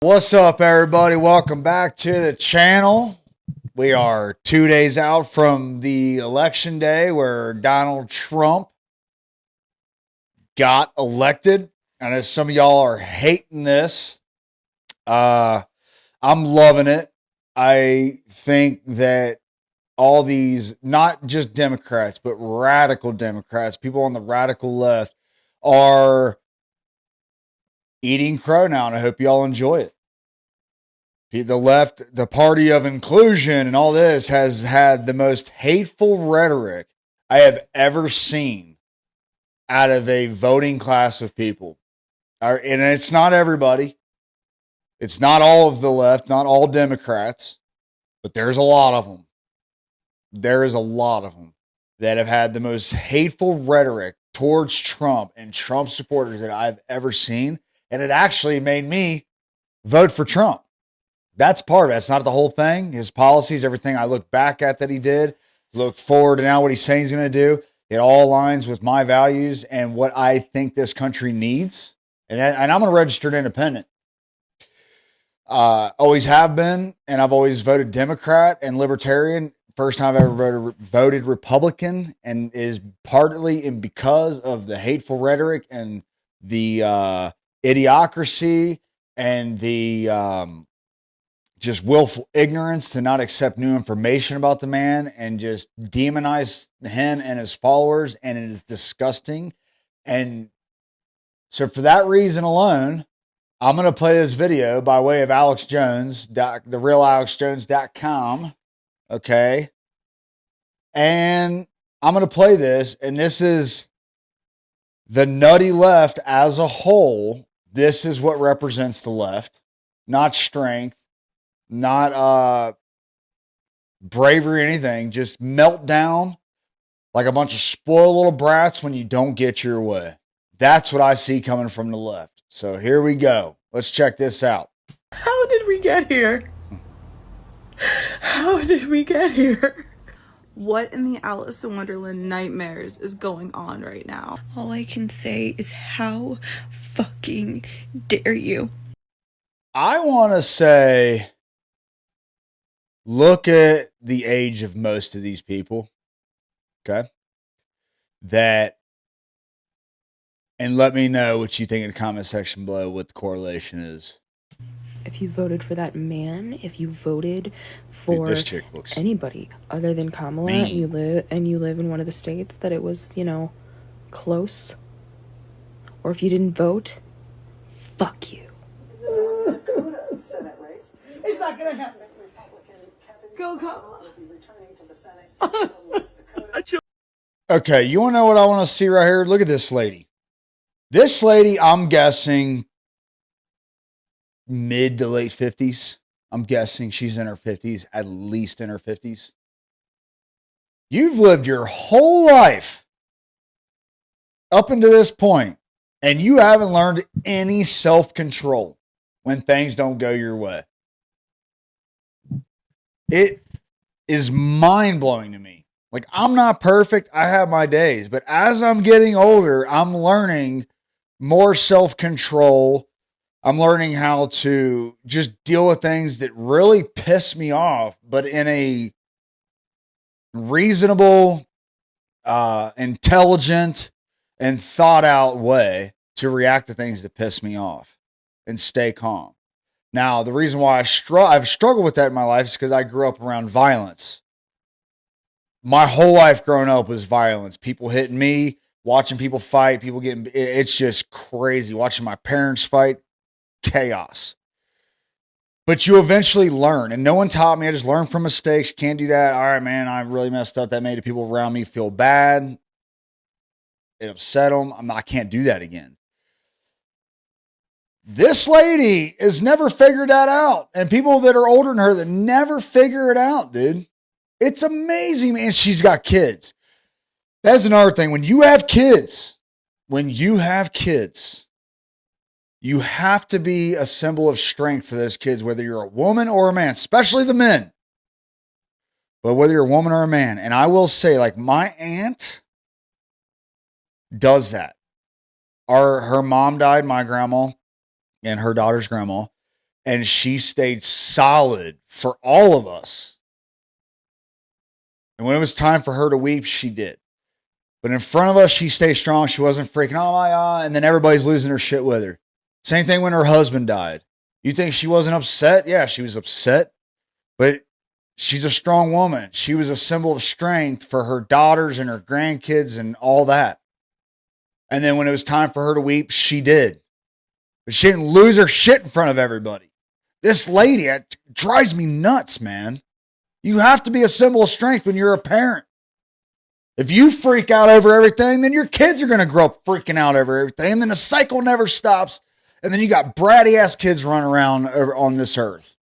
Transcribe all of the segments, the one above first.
What's up, everybody? Welcome back to the channel. We are 2 days out from the election day where Donald Trump got elected. I know some of y'all are hating this. I'm loving it. I think that all these, not just Democrats, but radical Democrats, people on the radical left, are eating crow now, and I hope y'all enjoy it. The left, the party of inclusion and all this has had the most hateful rhetoric I have ever seen out of a voting class of people. And it's not everybody. It's not all of the left, not all Democrats, but there's a lot of them. There is a lot of them that have had the most hateful rhetoric towards Trump and Trump supporters that I've ever seen. And it actually made me vote for Trump. That's part of it. That's not the whole thing. His policies, everything I look back at that he did, look forward to now what he's saying he's going to do. It all aligns with my values and what I think this country needs. And I'm a registered independent. Always have been. And I've always voted Democrat and Libertarian. First time I've ever voted Republican, and is partly and because of the hateful rhetoric and the idiocracy and the just willful ignorance to not accept new information about the man and just demonize him and his followers. And it is disgusting. And so for that reason alone, I'm going to play this video by way of Alex Jones, therealalexjones.com. Okay. And I'm going to play this, and this is the nutty left as a whole. This is what represents the left, not strength, not bravery or anything, just meltdown like a bunch of spoiled little brats when you don't get your way. That's what I see coming from the left. So here we go. Let's check this out. How did we get here? How did we get here? What in the Alice in Wonderland nightmares is going on right now? All I can say is how fucking dare you? I want to say, look at the age of most of these people. Okay. And let me know what you think in the comment section below, what the correlation is. If you voted for that man, if you voted for Dude, this chick looks anybody other than Kamala, mean. and you live in one of the states that it was, close, or if you didn't vote, fuck you. Senate race. It's not going to happen. Go Kamala. Okay, you want to know what I want to see right here? Look at this lady. This lady, I'm guessing mid to late 50s. I'm guessing she's in her 50s, at least in her 50s. You've lived your whole life up until this point, and you haven't learned any self-control when things don't go your way. It is mind-blowing to me. Like, I'm not perfect. I have my days. But as I'm getting older, I'm learning more self-control. I'm learning how to just deal with things that really piss me off, but in a reasonable, intelligent, and thought out way to react to things that piss me off and stay calm. Now, the reason why I've struggled with that in my life is because I grew up around violence. My whole life growing up was violence. People hitting me, watching people fight, people getting, it's just crazy. Watching my parents fight, chaos. But you eventually learn, and no one taught me. I just learned from mistakes. You can't do that. All right, man, I really messed up. That made the people around me feel bad. It upset them. I can't do that again. This lady has never figured that out. And people that are older than her that never figure it out, dude. It's amazing, man. She's got kids. That's another thing. When you have kids, you have to be a symbol of strength for those kids, whether you're a woman or a man, especially the men. But whether you're a woman or a man. And I will say, like, my aunt does that. Her mom died, my grandma, and her daughter's grandma. And she stayed solid for all of us. And when it was time for her to weep, she did. But in front of us, she stayed strong. She wasn't freaking, oh my God. And then everybody's losing their shit with her. Same thing when her husband died. You think she wasn't upset? Yeah, she was upset. But she's a strong woman. She was a symbol of strength for her daughters and her grandkids and all that. And then when it was time for her to weep, she did. But she didn't lose her shit in front of everybody. This lady, it drives me nuts, man. You have to be a symbol of strength when you're a parent. If you freak out over everything, then your kids are going to grow up freaking out over everything. And then the cycle never stops. And then you got bratty ass kids running around on this earth.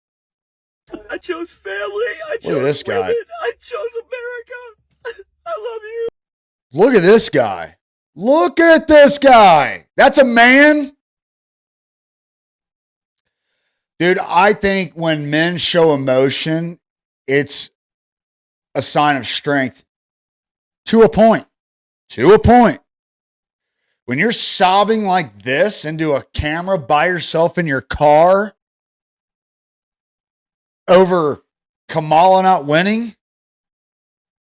I chose family. I chose Look at this guy. women. I chose America. I love you. Look at this guy. Look at this guy. That's a man. Dude, I think when men show emotion, it's a sign of strength to a point. To a point. When you're sobbing like this into a camera by yourself in your car over Kamala not winning,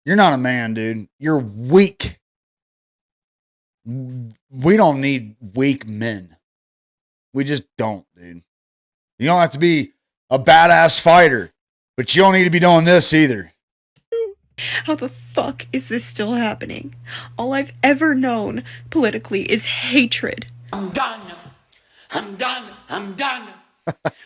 you're not a man, dude. You're weak. We don't need weak men. We just don't, dude. You don't have to be a badass fighter, but you don't need to be doing this either. How the fuck is this still happening? All I've ever known politically is hatred. I'm done. I'm done. I'm done.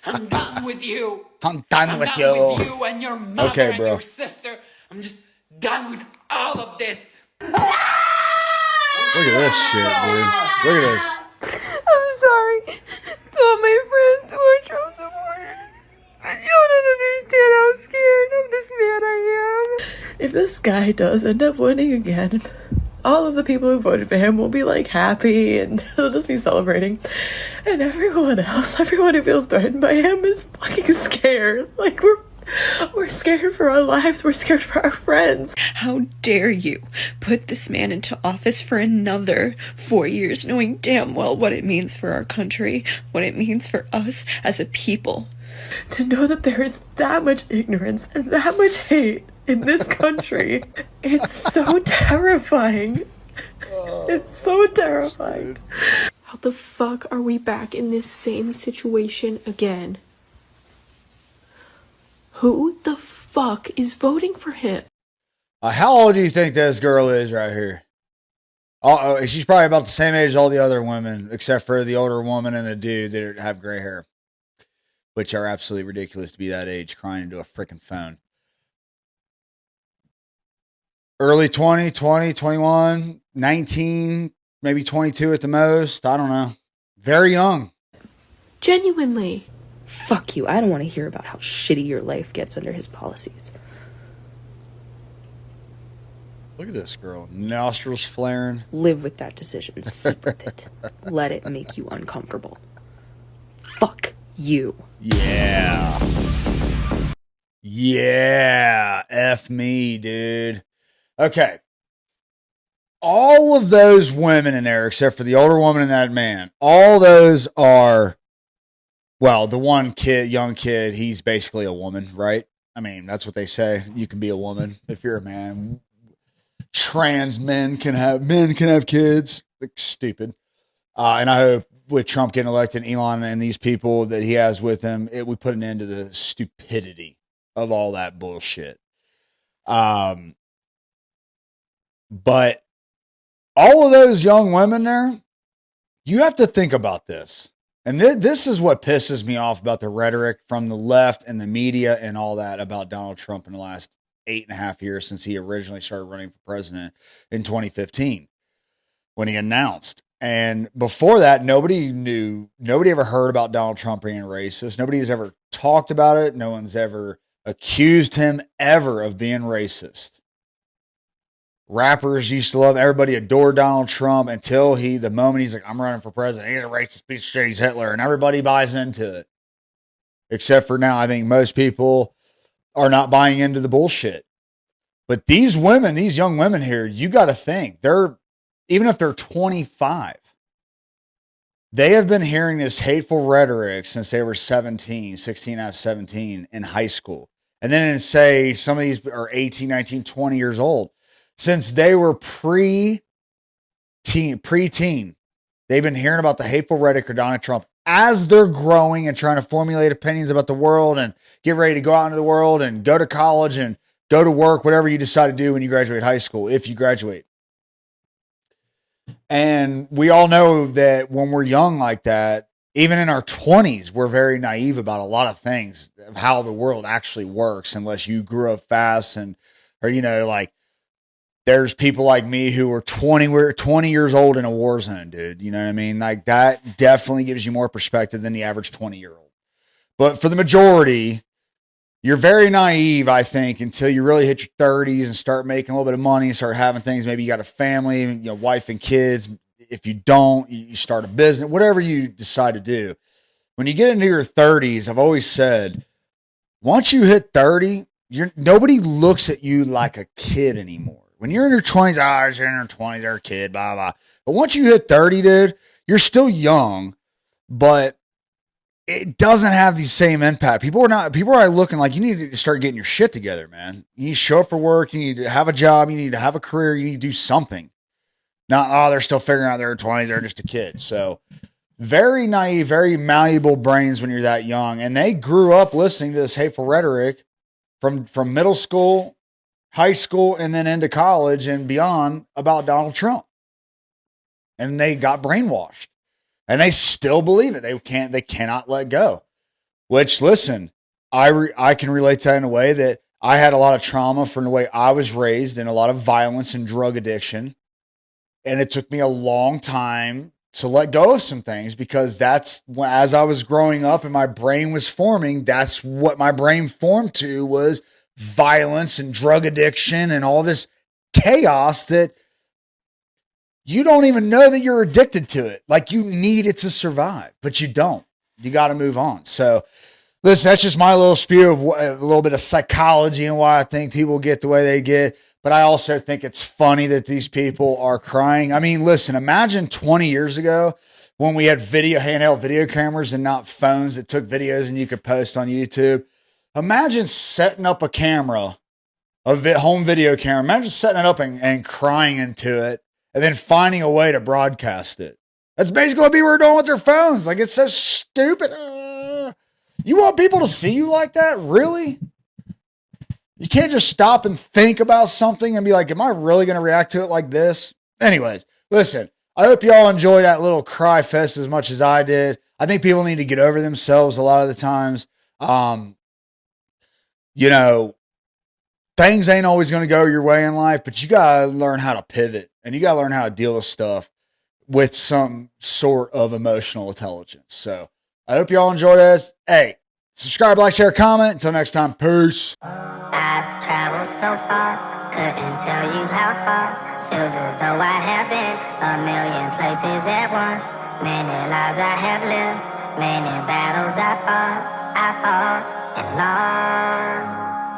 I'm done with you. I'm done with done you. with you and your mother Okay, and bro. your sister. I'm just done with all of this. Look at this shit, dude. Look at this. I'm sorry to all my friends who are Trump supporters. But you don't understand how scared of this man I am. If this guy does end up winning again, all of the people who voted for him will be like happy and they'll just be celebrating. And everyone else, everyone who feels threatened by him is fucking scared. Like we're scared for our lives. We're scared for our friends. How dare you put this man into office for another 4 years, knowing damn well what it means for our country, what it means for us as a people. To know that there is that much ignorance and that much hate in this country, it's so terrifying. It's so terrifying. How the fuck are we back in this same situation again? Who the fuck is voting for him? How old do you think this girl is right here? She's probably about the same age as all the other women, except for the older woman and the dude that have gray hair, which are absolutely ridiculous to be that age crying into a freaking phone. Early 20, 21, 19, maybe 22 at the most. I don't know. Very young. Genuinely. Fuck you. I don't want to hear about how shitty your life gets under his policies. Look at this girl. Nostrils flaring. Live with that decision. Sit with it. Let it make you uncomfortable. Fuck you. Yeah. Yeah. F me, dude. Okay. All of those women in there, except for the older woman and that man, all those are, well, the one kid, young kid, he's basically a woman, right? I mean, that's what they say. You can be a woman if you're a man. Trans men can have kids. Like, stupid. And I hope with Trump getting elected, Elon and these people that he has with him, we put an end to the stupidity of all that bullshit. But all of those young women there, you have to think about this. And this is what pisses me off about the rhetoric from the left and the media and all that about Donald Trump in the last 8.5 years since he originally started running for president in 2015 when he announced. And before that, nobody ever heard about Donald Trump being racist. Nobody has ever talked about it. No one's ever accused him ever of being racist. Rappers used to love, everybody adored Donald Trump until the moment he's like, I'm running for president. He's a racist piece of shit. He's Hitler. And everybody buys into it. Except for now, I think most people are not buying into the bullshit. But these women, these young women here, you got to think even if they're 25, They have been hearing this hateful rhetoric since they were 17, 16 out of 17 in high school. And then say some of these are 18, 19, 20 years old. Since they were preteen, they've been hearing about the hateful rhetoric of Donald Trump as they're growing and trying to formulate opinions about the world and get ready to go out into the world and go to college and go to work, whatever you decide to do when you graduate high school, if you graduate. And we all know that when we're young like that, even in our 20s, we're very naive about a lot of things of how the world actually works, unless you grew up fast or, like there's people like me who were 20 years old in a war zone, dude. You know what I mean? Like that definitely gives you more perspective than the average 20-year-old. But for the majority, you're very naive, I think, until you really hit your 30s and start making a little bit of money and start having things. Maybe you got a family, wife and kids. If you don't, you start a business, whatever you decide to do. When you get into your 30s, I've always said, once you hit 30, nobody looks at you like a kid anymore. When you're in your 20s, you're in your 20s, they're a kid, blah, blah. But once you hit 30, dude, you're still young, but it doesn't have the same impact. People are looking like you need to start getting your shit together, man. You need to show up for work. You need to have a job. You need to have a career. You need to do something. Not, they're still figuring out their 20s. They're just a kid. So very naive, very malleable brains when you're that young. And they grew up listening to this hateful rhetoric from middle school, high school, and then into college and beyond about Donald Trump. And they got brainwashed. And they still believe it. They cannot let go. Which, listen, I can relate to that in a way that I had a lot of trauma from the way I was raised and a lot of violence and drug addiction. And it took me a long time to let go of some things because as I was growing up and my brain was forming, that's what my brain formed to was violence and drug addiction and all this chaos that you don't even know that you're addicted to it. Like you need it to survive, but you don't. You got to move on. So listen, that's just my little spew of a little bit of psychology and why I think people get the way they get. But I also think it's funny that these people are crying. I mean, listen, imagine 20 years ago when we had handheld video cameras and not phones that took videos and you could post on YouTube. Imagine setting up a camera, home video camera. Imagine setting it up and crying into it and then finding a way to broadcast it. That's basically what people are doing with their phones. Like, it's so stupid. You want people to see you like that? Really? You can't just stop and think about something and be like, am I really going to react to it like this? Anyways, listen, I hope y'all enjoy that little cry fest as much as I did. I think people need to get over themselves a lot of the times. Things ain't always going to go your way in life, but you got to learn how to pivot and you got to learn how to deal with stuff with some sort of emotional intelligence. So I hope y'all enjoy this. Hey, subscribe, like, share, comment. Until next time, peace. I've traveled so far, couldn't tell you how far. Feels as though I have been a million places at once. Many lives I have lived, many battles I fought and lost.